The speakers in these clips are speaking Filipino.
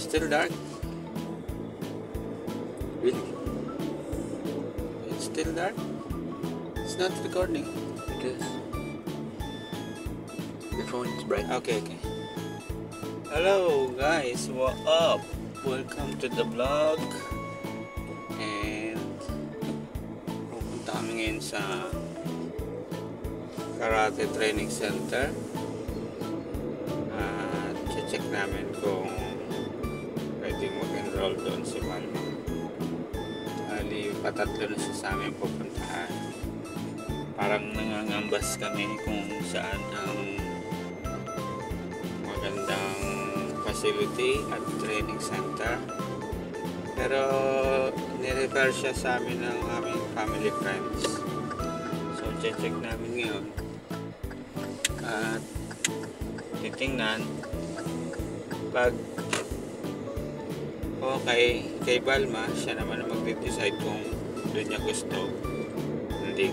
Still dark? Really? It's still dark? It's not recording. It is. Your phone is bright. Okay. Hello guys, what up? Welcome to the vlog. And pupunta kami ngayon sa Karate Training Center. At check namin kung pwedeng mag-enroll doon si Palma. Patatlo na siya sa amin pupuntahan. Parang nangangambas kami kung saan ang magandang facility at training center. Pero nirefer siya sa amin ng aming family friends. So check namin ngayon. At titingnan pag kay Balma, siya naman ang mag-decide kung doon niya gusto. Hindi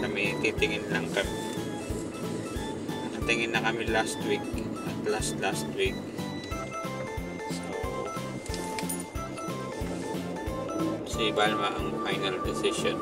kami titingin lang kami. Nakatingin na kami last week at last week. So si Balma ang final decision.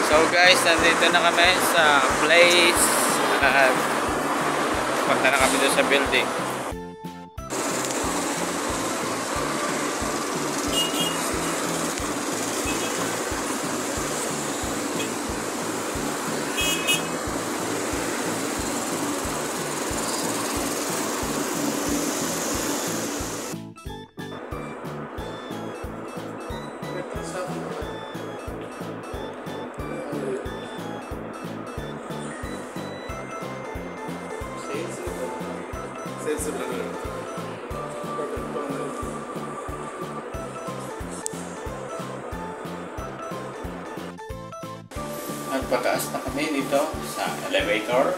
So guys, nandito na kami sa place at punta na kami doon sa building. Nagpataas na kami dito sa elevator.